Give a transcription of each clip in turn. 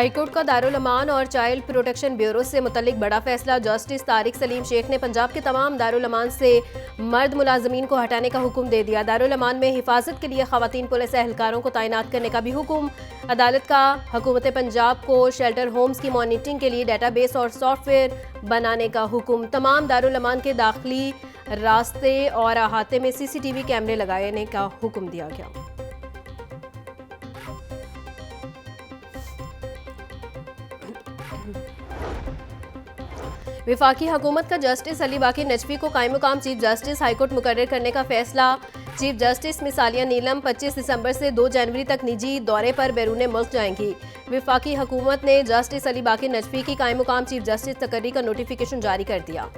High court का दारुल अमान और child protection bureau से मुतल्लिक बड़ा फैसला। जस्टिस तारिक सलीम शेख ने पंजाब के तमाम दारुल अमान से मर्द मुलाजमीन को हटाने का हुक्म दे दिया। दारुल अमान में हिफाजत के लिए खवातीन पुलिस एहलकारों को तैनात करने का भी हुक्म। अदालत का हुकूमत पंजाब को शेल्टर होम्स की मॉनिटरिंग के लिए डेटाबेस और सॉफ्टवेयर बनाने का हुक्म। तमाम दारुल अमान के दाखिली रास्ते और अहाते में CCTV कैमरे लगाने का हुक्म दिया गया। विफाकी हुकूमत का जस्टिस अली बाकी नजफी को कायम मुकाम चीफ जस्टिस हाईकोर्ट मुकर्रर करने का फैसला। चीफ जस्टिस मिसालिया नीलम 25 दिसंबर से 2 जनवरी तक निजी दौरे पर बैरून मुल्क जाएंगी। विफाकी हुकूमत ने जस्टिस अली बाकी नजफी की कायम मुकाम चीफ जस्टिस तकर्री का नोटिफिकेशन जारी कर दिया।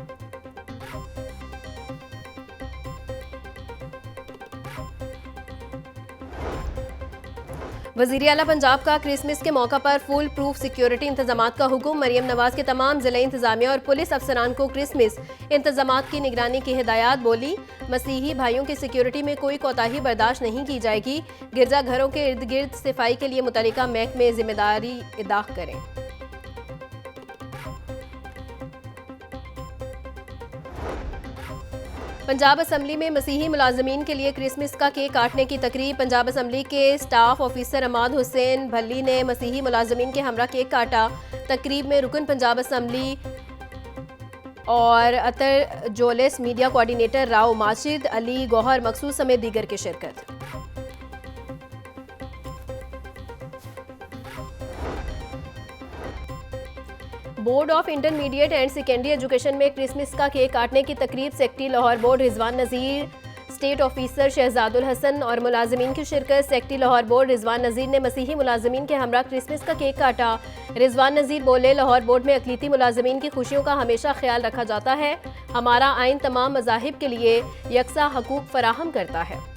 वज़ीर आला पंजाब का क्रिसमस के मौका पर फुल प्रूफ सिक्योरिटी इंतजामात का हुक्म। मरियम नवाज के तमाम जिला इंतजामिया और पुलिस अफसरान को क्रिसमस इंतजामात की निगरानी की हिदायत। बोली, मसीही भाइयों की सिक्योरिटी में कोई कोताही बर्दाश्त नहीं की जाएगी। गिरजाघरों के इर्द गिर्द सफाई के लिए मुतल्लिका महकमे जिम्मेदारी अदा करें। पंजाब असम्बली में मसीही मुलाजमीन के लिए क्रिसमस का केक काटने की तकरीब। पंजाब असम्बली के स्टाफ ऑफिसर अमाद हुसैन भल्ली ने मसीही मुलाजमीन के हमरा केक काटा। तकरीब में रुकन पंजाब असम्बली और अतर जोलिस मीडिया कोऑर्डिनेटर राव माजिद अली गौहर मकसूद समेत दीगर की शिरकत। Board of intermediate and secondary education में क्रिसमस का केक काटने की तकरीब। सेक्रेटरी लाहौर बोर्ड रिजवान नज़ीर, स्टेट ऑफिसर शहजादुल हसन और मुलाजमीन की शिरकत। सेक्रेटरी लाहौर बोर्ड रिजवान नज़ीर ने मसीही मुलाजमीन के हमरा क्रिसमस का केक काटा। रिजवान नज़ीर बोले, लाहौर बोर्ड में अक़लीती मुलाजमीन की खुशियों का हमेशा ख्याल रखा जाता है। हमारा आइन तमाम मज़ाहिब के लिए यकसा हकूक़ फराहम करता है।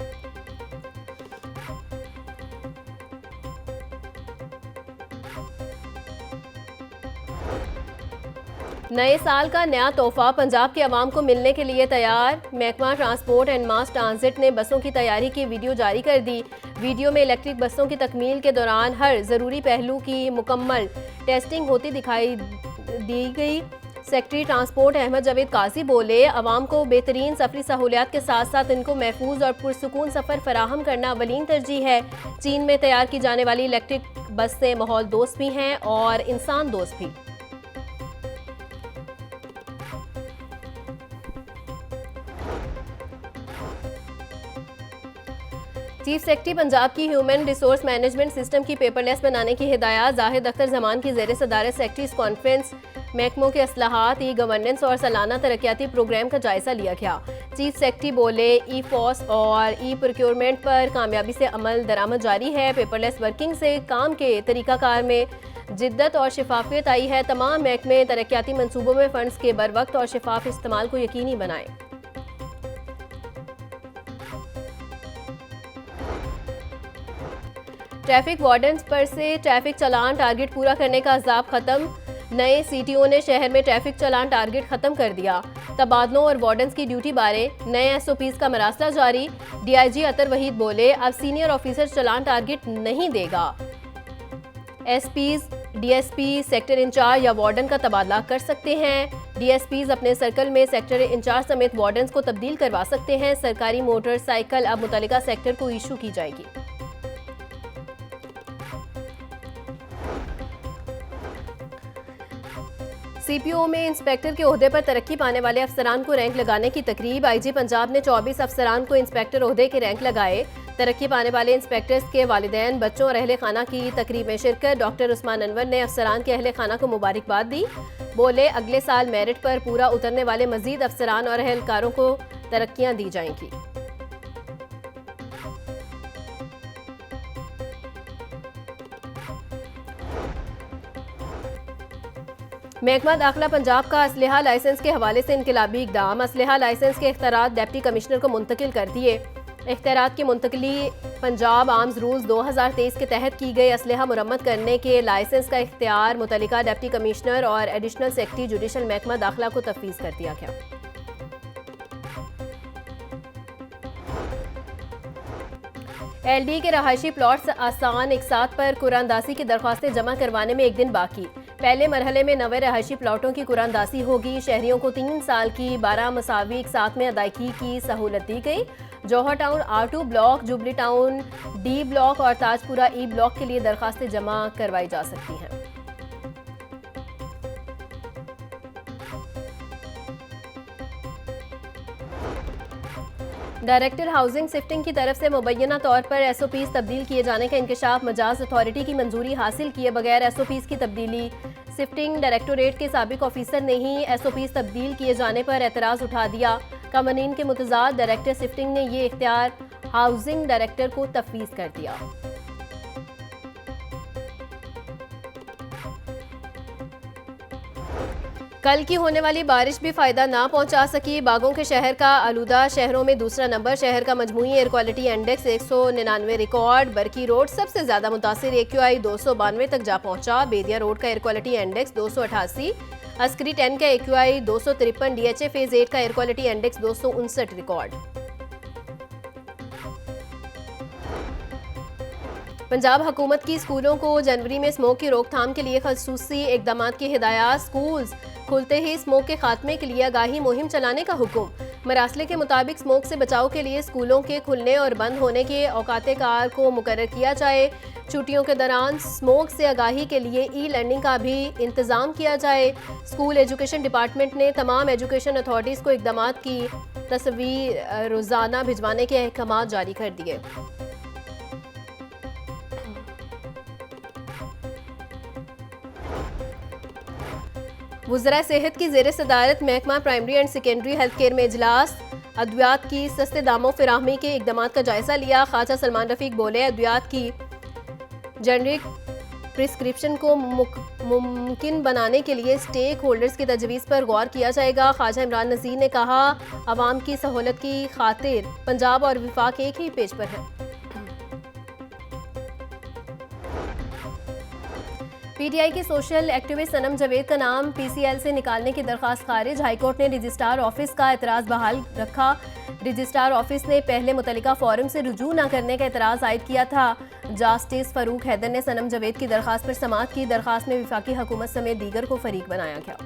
नए साल का नया तोहफा पंजाब के अवाम को मिलने के लिए तैयार। महकमा ट्रांसपोर्ट एंड मास ट्रांजिट ने बसों की तैयारी की वीडियो जारी कर दी। वीडियो में इलेक्ट्रिक बसों की तकमील के दौरान हर ज़रूरी पहलू की मुकम्मल टेस्टिंग होती दिखाई दी गई। सेक्रेटरी ट्रांसपोर्ट अहमद जावेद काजी बोले, अवाम को बेहतरीन सफरी सहूलियात के साथ साथ इनको महफूज और पुरसुकून सफ़र फराहम करना अवलीन तरजीह है। चीन में तैयार की जाने वाली इलेक्ट्रिक बसें माहौल दोस्त भी हैं और इंसान दोस्त भी। चीफ सेक्रेटरी पंजाब की ह्यूमन रिसोर्स मैनेजमेंट सिस्टम की पेपरलेस बनाने की हिदायत। जाहिद अख्तर जमान की ज़ेर सदारत सेक्रेटरीज कॉन्फ्रेंस महकमों के असलाहात, ई गवर्नेंस और सालाना तरक्याती प्रोग्राम का जायजा लिया गया। चीफ सेक्रेटरी बोले, ई फॉस और ई प्रोक्योरमेंट पर कामयाबी से अमल दरामद जारी है। पेपरलेस वर्किंग से काम के तरीकाकार में जिद्दत और शफाफियत आई है। तमाम महकमे तरक्याती मनसूबों में फंड्स के बर वक्त और शफाफ इस्तेमाल को यकीनी बनाएं। ट्रैफिक वार्डन्स पर से ट्रैफिक चालान टारगेट पूरा करने का अज़ाब खत्म। नए CTO ने शहर में ट्रैफिक चालान टारगेट खत्म कर दिया। तबादलों और वार्डन्स की ड्यूटी बारे नए SOPs का मरासला जारी। DIG अतर वहीद बोले, अब सीनियर ऑफिसर चालान टारगेट नहीं देगा। SPs, DSP, सेक्टर इंचार्ज या वार्डन का तबादला कर सकते हैं। DSPs अपने सर्कल में सेक्टर इंचार्ज समेत वार्डन्स को तब्दील करवा सकते हैं। सरकारी मोटरसाइकिल अब मुतल्लिका सेक्टर को इशू की जाएगी। CPO में इंस्पेक्टर के ओहदे पर तरक्की पाने वाले अफसरान को रैंक लगाने की तकरीब। IG पंजाब ने 24 अफसरान को इंस्पेक्टर ओहदे के रैंक लगाए। तरक्की पाने वाले इंस्पेक्टर्स के वालिदैन, बच्चों और अहले खाना की तकरीब में शिरकत। डॉक्टर उस्मान अनवर ने अफसरान के अहले खाना को मुबारकबाद दी। बोले, अगले साल मेरिट पर पूरा उतरने वाले मजीद अफसरान और अहलकारों को तरक्कियाँ दी जाएंगी। महकमा दाखिला पंजाब का असलहा लाइसेंस के हवाले से इनकलाबी इकदाम। असलहा लाइसेंस के इख्तियारात डिप्टी कमिश्नर को मुंतकिल कर दिए। इख्तियारात की मुंतकली पंजाब आर्म्स रूल्स 2023 के तहत की गई। असलहा मुरम्मत करने के लाइसेंस का इख्तियार मुतल्लिका डिप्टी कमिश्नर और एडिशनल सेक्रेटरी जुडिशल महकमा दाखिला को तफवीज़ कर दिया गया। LD के रहायशी प्लॉट्स आसान इकसात पर कुरानदासी की दरख्वास्तें जमा करवाने में एक दिन बाकी। पहले मरहले में 90 रहायशी प्लॉटों की कुरानदासी होगी। शहरियों को 3 साल की 12 मसावी इकसात में अदायगी की सहूलत दी गई। Johar Town R2 block, Jubilee Town D block और ताजपुरा E ब्लॉक के लिए दरख्वास्तें जमा करवाई जा सकती हैं। डायरेक्टर हाउसिंग शिफ्टिंग की तरफ से मुबैना तौर पर SOPs तब्दील किए जाने का इंकशाफ। मजाज अथॉरिटी की मंजूरी हासिल किए बगैर SOPs की तब्दीली। शिफ्टिंग डायरेक्टोरेट के साबिक ऑफिसर ने ही SOPs तब्दील किए जाने पर एतराज़ उठा दिया। कानून के मुतजाद डायरेक्टर शिफ्टिंग ने ये इख्तियार हाउसिंग डायरेक्टर को तफवीज़ कर दिया। कल की होने वाली बारिश भी फायदा ना पहुंचा सकी। बागों के शहर का आलूदा शहरों में दूसरा नंबर। शहर का मजमूई air quality index 199 record. Barki road सबसे ज्यादा मुतासिर, AQI 292 तक जा पहुंचा। बेदिया रोड का एयर क्वालिटी इंडेक्स 288, अस्करी 10 का AQI 253, DHA फेज 8 का air quality index 259 record. Punjab हुकूमत की स्कूलों को जनवरी में स्मोक की रोकथाम के लिए खसूसी इकदाम की हिदायत। स्कूल्स खुलते ही स्मोक के खात्मे के लिए आगाही मुहिम चलाने का हुक्म। मरासले के मुताबिक स्मोक से बचाव के लिए स्कूलों के खुलने और बंद होने के औकात कार को मुकर्रर किया जाए। छुट्टियों के दौरान स्मोक से आगाही के लिए ई-लर्निंग का भी इंतजाम किया जाए। स्कूल एजुकेशन डिपार्टमेंट ने तमाम एजुकेशन अथॉरिटीज़ को इकदाम की तस्वीर रोज़ाना भिजवाने के अहकाम जारी कर दिए। वज़रा सेहत की ज़ेर सदारत महकमा primary and secondary health care में इजलास। अद्वियात की सस्ते दामों फराहमी के इकदाम का जायजा लिया। ख्वाजा सलमान रफीक बोले, अद्वियात की जेनरिक प्रिस्क्रिप्शन को मुमकिन बनाने के लिए स्टेक होल्डर्स की तजवीज़ पर गौर किया जाएगा। ख्वाजा इमरान नज़ीर ने कहा, आवाम की सहूलत की खातिर पंजाब और विफाक एक ही पेज पर है। PTI के सोशल एक्टिविस्ट सनम जावेद का नाम PCL से निकालने की दरखास्त खारिज। हाईकोर्ट ने रजिस्ट्रार ऑफिस का एतराज़ बहाल रखा। रजिस्ट्रार ऑफिस ने पहले मुतल्लिका फोरम से रुजू न करने का एतराज़ आयद किया था। जस्टिस फारूक हैदर ने सनम जावेद की दरखास्त पर समाअत की। दरखास्त में विफाकी हुकूमत समेत दीगर को फरीक बनाया गया।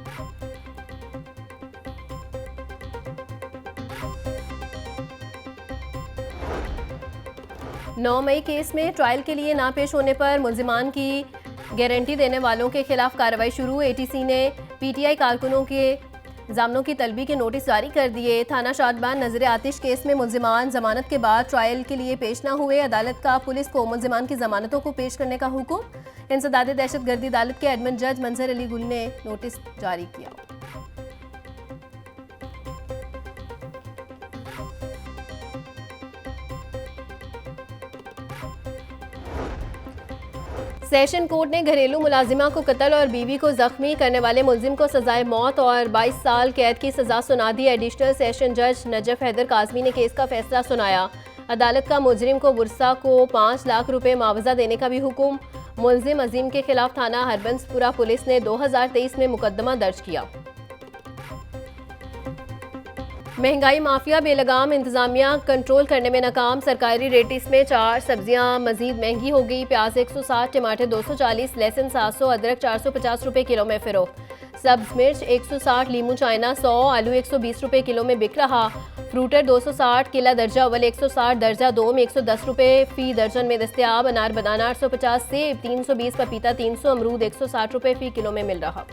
9 मई केस में ट्रायल के लिए ना पेश होने पर मुल्जिमान की गारंटी देने वालों के खिलाफ कार्रवाई शुरू। ATC ने PTI कारकुनों के जामनों की तलबी के नोटिस जारी कर दिए। थाना शादबान नजर आतिश केस में मुल्जिमान जमानत के बाद ट्रायल के लिए पेश न हुए। अदालत का पुलिस को मुल्जिमान की जमानतों को पेश करने का हुक्म। इंसदाद दहशतगर्दी अदालत के एडमिन जज मंजर अली गुल ने नोटिस जारी किया। सेशन कोर्ट ने घरेलू मुलाजिमा को कत्ल और बीवी को जख्मी करने वाले मुल्जिम को सजाए मौत और 22 साल कैद की सजा सुना दी। एडिशनल सेशन जज नजफ हैदर काजमी ने केस का फैसला सुनाया। अदालत का मुजरिम को बुरसा को 5 लाख रुपए मुआवजा देने का भी हुक्म। मुल्जिम अजीम के खिलाफ थाना हरबंसपुरा पुलिस ने 2023 में मुकदमा दर्ज किया। महंगाई माफिया बेलगाम, इंतजामिया कंट्रोल करने में नाकाम। सरकारी रेटिस में 4 सब्जियां मजीद महंगी हो गई। प्याज 160, टमाटर 240, लहसुन 700, अदरक 450 रुपए किलो में फरोख्त। सब्ज मिर्च 160, लीमू चाइना 100, आलू 120 रुपए किलो में बिक रहा। फ्रूटर 260, किला दर्जा अव्वल 160, दर्जा दो में 110 रुपए फी दर्जन में दस्तियाब। अनार बनाना 850, सेब 320, पपीता 300, अमरूद 160 रुपए फी किलो में मिल रहा।